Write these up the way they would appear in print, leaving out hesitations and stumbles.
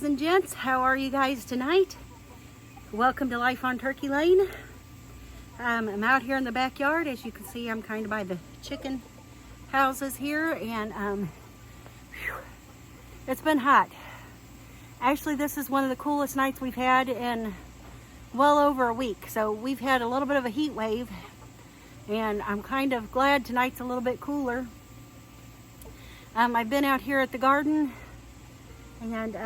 and gents, how are you guys tonight? Welcome to Life on Turkey Lane. I'm out here in the backyard. As you can see, I'm kind of by the chicken houses here, and it's been hot. Actually, this is one of the coolest nights we've had in well over a week. So we've had a little bit of a heat wave, and I'm kind of glad tonight's a little bit cooler. I've been out here at the garden and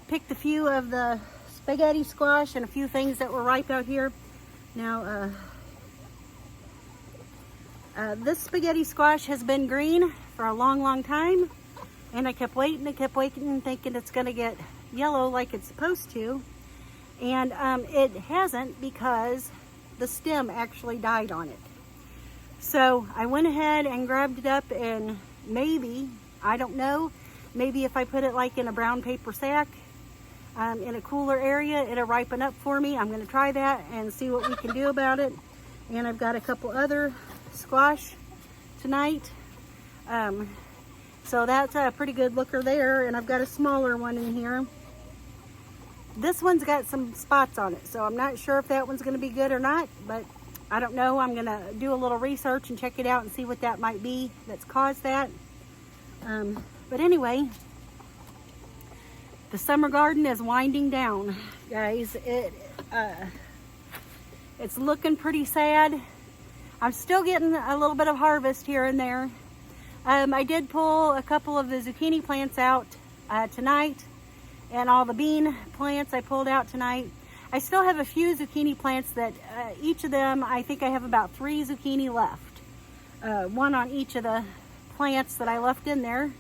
picked a few of the spaghetti squash and a few things that were ripe out here. Now, this spaghetti squash has been green for a long time, and I kept waiting, thinking it's going to get yellow like it's supposed to, and it hasn't, because the stem actually died on it. So I went ahead and grabbed it up, and maybe, I don't know, maybe if I put it like in a brown paper sack in a cooler area, it'll ripen up for me. I'm going to try that and see what we can do about it. And I've got a couple other squash tonight. So that's a pretty good looker there. And I've got a smaller one in here. This one's got some spots on it, so I'm not sure if that one's going to be good or not, but I don't know. I'm going to do a little research and check it out and see what that might be that's caused that. But anyway, the summer garden is winding down, guys. It's looking pretty sad. I'm still getting a little bit of harvest here and there. I did pull a couple of the zucchini plants out tonight, and all the bean plants I pulled out tonight. I still have a few zucchini plants that each of them, I think I have about 3 zucchini left. One on each of the plants that I left in there.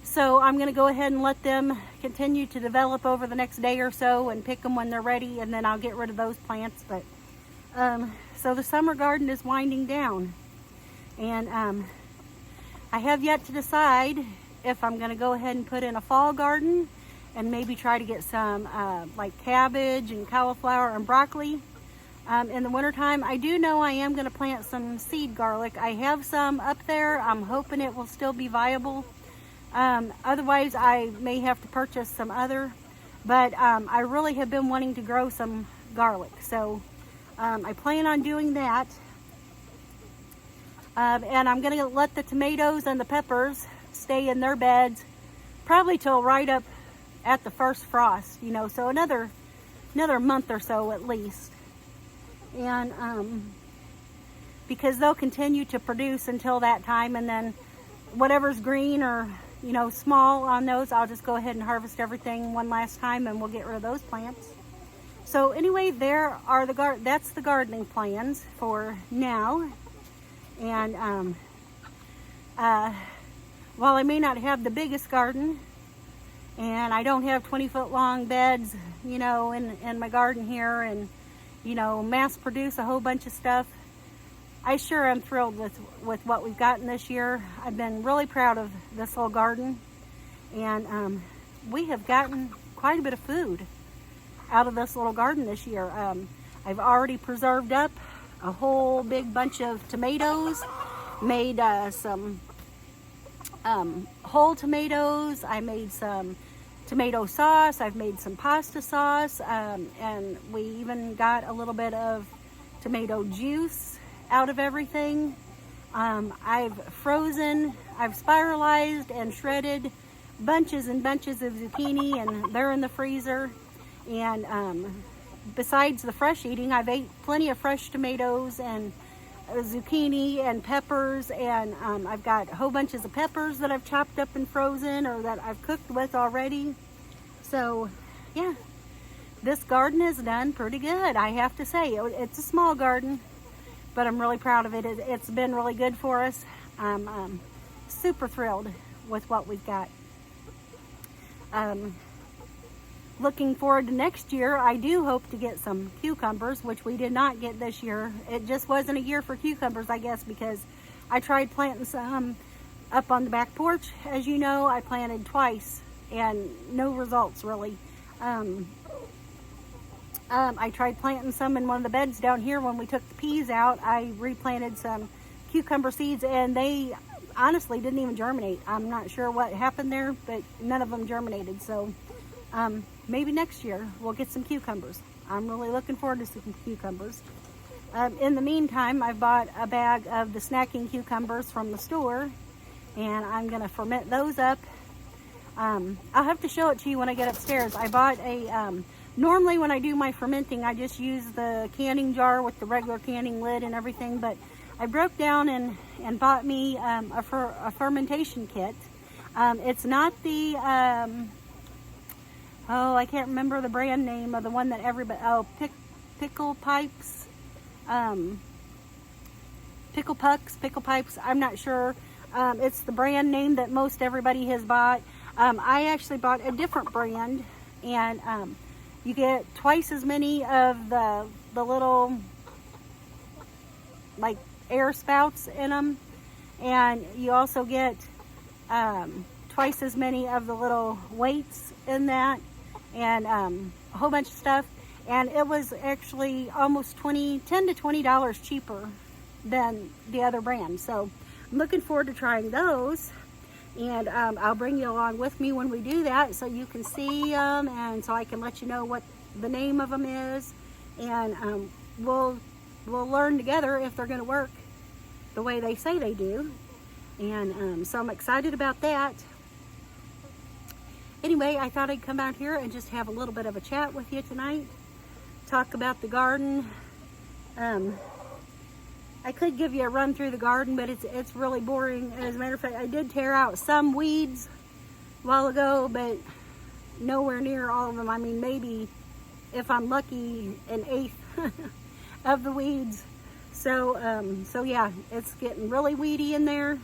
So I'm going to go ahead and let them continue to develop over the next day or so and pick them when they're ready, and then I'll get rid of those plants. But so the summer garden is winding down, and I have yet to decide if I'm going to go ahead and put in a fall garden and maybe try to get some like cabbage and cauliflower and broccoli in the wintertime. I do know I am going to plant some seed garlic. I have some up there. I'm hoping it will still be viable. Otherwise, I may have to purchase some other, but I really have been wanting to grow some garlic. So I plan on doing that. And I'm going to let the tomatoes and the peppers stay in their beds probably till right up at the first frost, you know, so another month or so at least. And because they'll continue to produce until that time, and then whatever's green or, you know, small on those, I'll just go ahead and harvest everything one last time, and we'll get rid of those plants. So anyway, there are that's the gardening plans for now. And while I may not have the biggest garden, and I don't have 20-foot long beds, you know, in my garden here, and, you know, mass produce a whole bunch of stuff, I sure am thrilled with what we've gotten this year. I've been really proud of this little garden, and we have gotten quite a bit of food out of this little garden this year. I've already preserved up a whole big bunch of tomatoes, made some whole tomatoes. I made some tomato sauce. I've made some pasta sauce, and we even got a little bit of tomato juice out of everything. I've frozen, I've spiralized and shredded bunches and bunches of zucchini, and they're in the freezer. And besides the fresh eating, I've ate plenty of fresh tomatoes and zucchini and peppers, and I've got whole bunches of peppers that I've chopped up and frozen, or that I've cooked with already. So yeah, this garden has done pretty good, I have to say. It's a small garden, but I'm really proud of it. It's been really good for us. I'm super thrilled with what we've got. Looking forward to next year, I do hope to get some cucumbers, which we did not get this year. It just wasn't a year for cucumbers, I guess, because I tried planting some up on the back porch. As you know, I planted twice and no results really. I tried planting some in one of the beds down here when we took the peas out. I replanted some cucumber seeds, and they honestly didn't even germinate. I'm not sure what happened there, but none of them germinated. So maybe next year we'll get some cucumbers. I'm really looking forward to some cucumbers. In the meantime, I've bought a bag of the snacking cucumbers from the store, and I'm going to ferment those up. I'll have to show it to you when I get upstairs. I bought a, normally when I do my fermenting, I just use the canning jar with the regular canning lid and everything, but I broke down and bought me a fermentation kit. It's not the, I can't remember the brand name of the one that everybody, Pickle Pipes, Pickle Pipes, I'm not sure. It's the brand name that most everybody has bought. I actually bought a different brand, and you get twice as many of the little like air spouts in them, and you also get twice as many of the little weights in that, and a whole bunch of stuff. And it was actually almost $10 to $20 cheaper than the other brand. So I'm looking forward to trying those, and I'll bring you along with me when we do that, so you can see them, and so I can let you know what the name of them is, and we'll learn together if they're going to work the way they say they do. And so I'm excited about that. Anyway, I thought I'd come out here and just have a little bit of a chat with you tonight, talk about the garden. I could give you a run through the garden, but it's really boring. As a matter of fact, I did tear out some weeds a while ago, but nowhere near all of them. I mean, maybe if I'm lucky, an eighth of the weeds. So yeah, it's getting really weedy in there.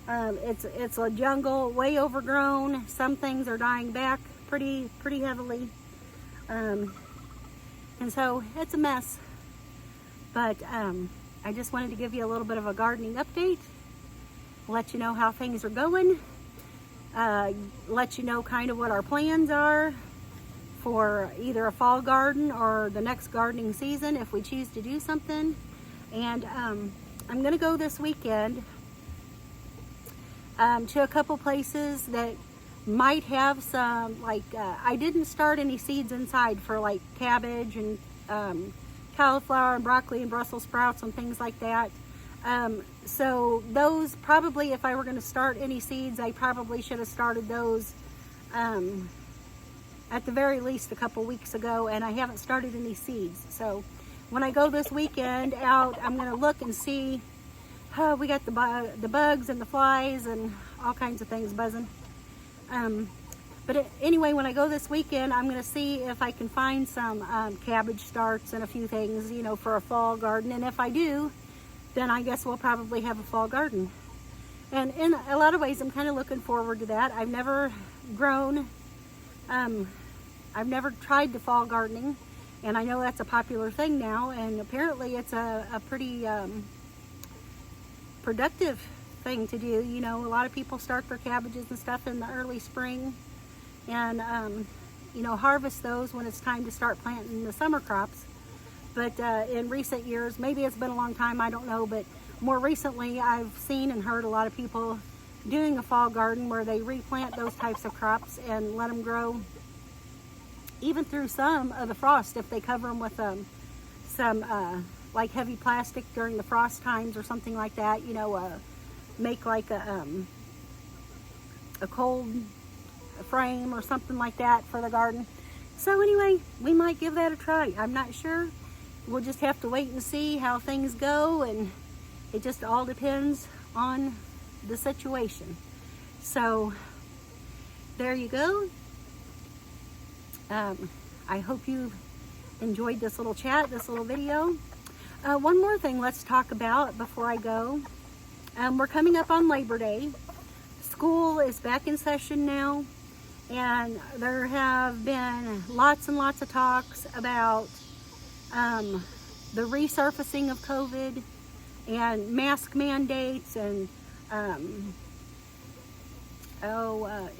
It's a jungle, way overgrown. Some things are dying back pretty heavily, and so it's a mess. But I just wanted to give you a little bit of a gardening update, let you know how things are going, let you know kind of what our plans are for either a fall garden or the next gardening season if we choose to do something. And I'm going to go this weekend to a couple places that might have some, like, I didn't start any seeds inside for like cabbage and cauliflower and broccoli and Brussels sprouts and things like that. So those probably, if I were going to start any seeds, I probably should have started those at the very least a couple weeks ago, and I haven't started any seeds. So when I go this weekend out, I'm going to look and see. We got the bugs and the flies and all kinds of things buzzing. But anyway, when I go this weekend, I'm going to see if I can find some cabbage starts and a few things, you know, for a fall garden. And if I do, then I guess we'll probably have a fall garden. And in a lot of ways, I'm kind of looking forward to that. I've never grown, I've never tried the fall gardening, and I know that's a popular thing now, and apparently it's a pretty productive thing to do. You know, a lot of people start their cabbages and stuff in the early spring, and you know, harvest those when it's time to start planting the summer crops. But in recent years, maybe it's been a long time, I don't know, but more recently I've seen and heard a lot of people doing a fall garden where they replant those types of crops and let them grow even through some of the frost, if they cover them with some like heavy plastic during the frost times or something like that, you know, make like a cold frame or something like that for the garden. So anyway, we might give that a try. I'm not sure. We'll just have to wait and see how things go, and it just all depends on the situation. So there you go. I hope you enjoyed this little chat, this little video. One more thing let's talk about before I go. We're coming up on Labor Day. School is back in session now, and there have been lots and lots of talks about the resurfacing of COVID and mask mandates and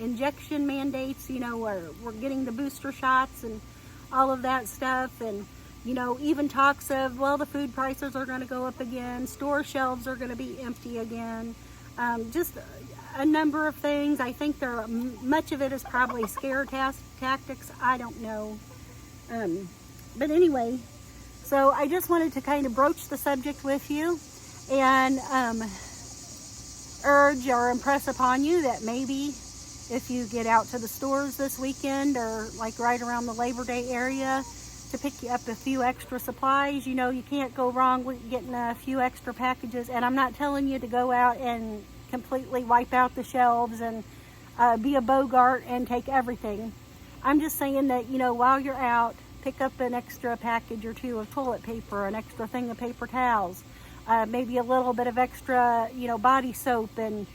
injection mandates. You know, we're getting the booster shots and all of that stuff, and you know, even talks of, well, the food prices are going to go up again, store shelves are going to be empty again. Just a number of things. I think much of it is probably scare tactics. I don't know. But anyway, so I just wanted to kind of broach the subject with you and urge or impress upon you that maybe if you get out to the stores this weekend or like right around the Labor Day area to pick up a few extra supplies, you know, you can't go wrong with getting a few extra packages. And I'm not telling you to go out and completely wipe out the shelves and be a Bogart and take everything. I'm just saying that, you know, while you're out, pick up an extra package or two of toilet paper, an extra thing of paper towels, maybe a little bit of extra, you know, body soap and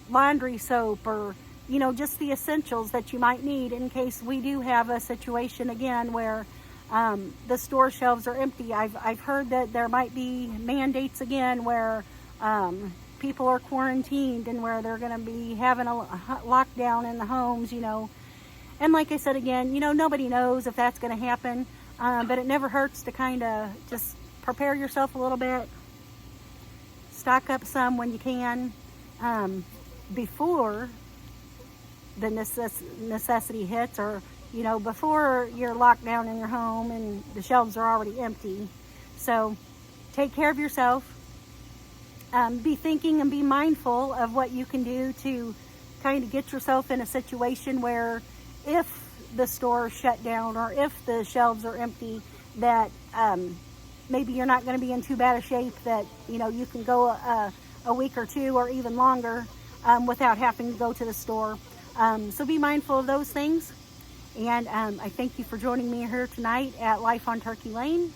laundry soap, or, you know, just the essentials that you might need in case we do have a situation again where the store shelves are empty. I've heard that there might be mandates again where people are quarantined and where they're going to be having a lockdown in the homes, you know. And like I said again, you know, nobody knows if that's going to happen, but it never hurts to kind of just prepare yourself a little bit, stock up some when you can, before the necessity hits, or, you know, before you're locked down in your home and the shelves are already empty. So take care of yourself. Be thinking and be mindful of what you can do to kind of get yourself in a situation where if the store is shut down or if the shelves are empty, that maybe you're not going to be in too bad a shape that, you know, you can go a week or two or even longer without having to go to the store. So be mindful of those things. And I thank you for joining me here tonight at Life on Turkey Lane.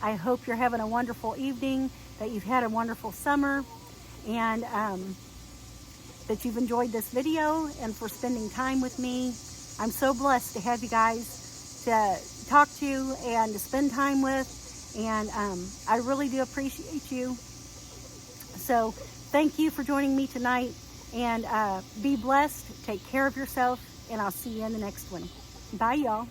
I hope you're having a wonderful evening, that you've had a wonderful summer, and that you've enjoyed this video and for spending time with me. I'm so blessed to have you guys to talk to and to spend time with, and I really do appreciate you. So thank you for joining me tonight, and be blessed, take care of yourself, and I'll see you in the next one. Bye, y'all.